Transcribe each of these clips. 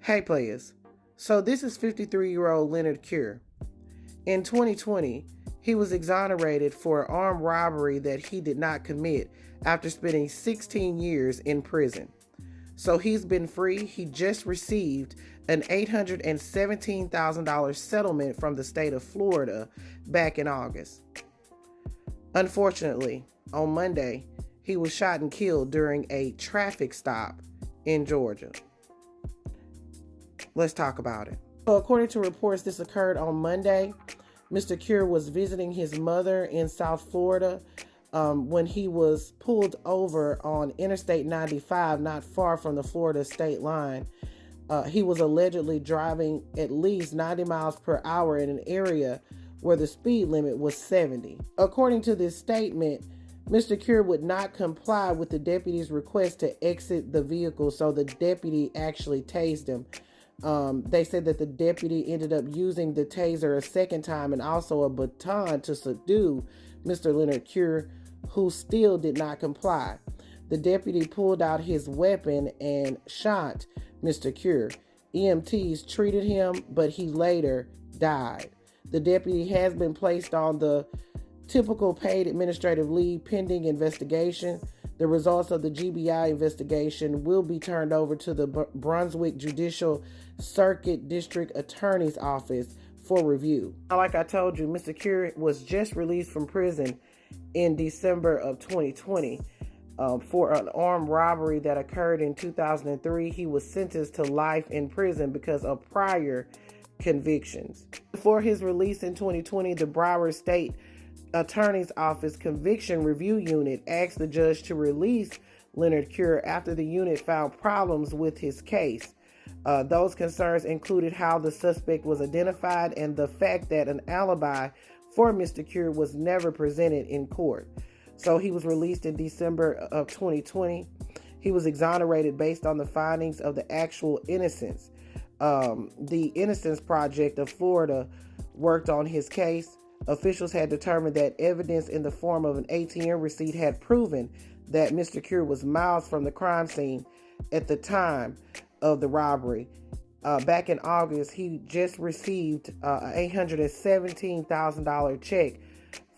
Hey players, so this is 53-year-old Leonard Cure. In 2020, he was exonerated for armed robbery that he did not commit after spending 16 years in prison. So he's been free. He just received an $817,000 settlement from the state of Florida back in August. Unfortunately, on Monday, he was shot and killed during a traffic stop in Georgia. Let's talk about it. So according to reports, this occurred on Monday. Mr. Cure was visiting his mother in South Florida when he was pulled over on Interstate 95, not far from the Florida state line. He was allegedly driving at least 90 miles per hour in an area where the speed limit was 70. According to this statement, Mr. Cure would not comply with the deputy's request to exit the vehicle, so the deputy actually tased him. They said that the deputy ended up using the taser a second time and also a baton to subdue Mr. Leonard Cure, who still did not comply. The deputy pulled out his weapon and shot Mr. Cure. EMTs treated him, but he later died. The deputy has been placed on the typical paid administrative leave pending investigation. The results of the GBI investigation will be turned over to the Brunswick Judicial Circuit District Attorney's Office for review. Like I told you, Mr. Cure was just released from prison in December of 2020 for an armed robbery that occurred in 2003. He was sentenced to life in prison because of prior convictions. Before his release in 2020, the Broward State Attorney's Office Conviction Review Unit asked the judge to release Leonard Cure after the unit found problems with his case. Those concerns included how the suspect was identified and the fact that an alibi for Mr. Cure was never presented in court. So he was released in December of 2020. He was exonerated based on the findings of the actual innocence. The Innocence Project of Florida worked on his case. Officials had determined that evidence in the form of an ATM receipt had proven that Mr. Cure was miles from the crime scene at the time of the robbery. Back in August, he just received an $817,000 check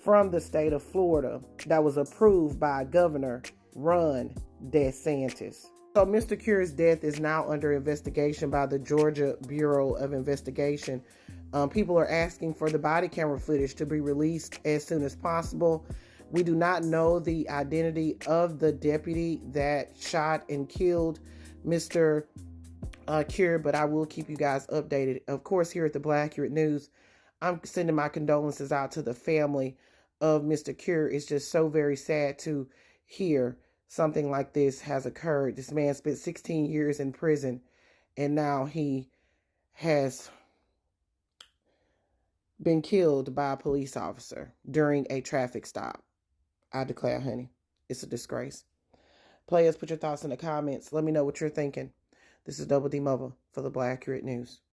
from the state of Florida that was approved by Governor Ron DeSantis. So Mr. Cure's death is now under investigation by the Georgia Bureau of Investigation. People are asking for the body camera footage to be released as soon as possible. We do not know the identity of the deputy that shot and killed Mr. Cure, but I will keep you guys updated. Of course, here at the Black Accurate News, I'm sending my condolences out to the family of Mr. Cure. It's just so very sad to hear something like this has occurred. This man spent 16 years in prison, and now he has been killed by a police officer during a traffic stop. I declare, honey, it's a disgrace. Players, put your thoughts in the comments. Let me know what you're thinking. This is Double D Mother for the Black Accurate News.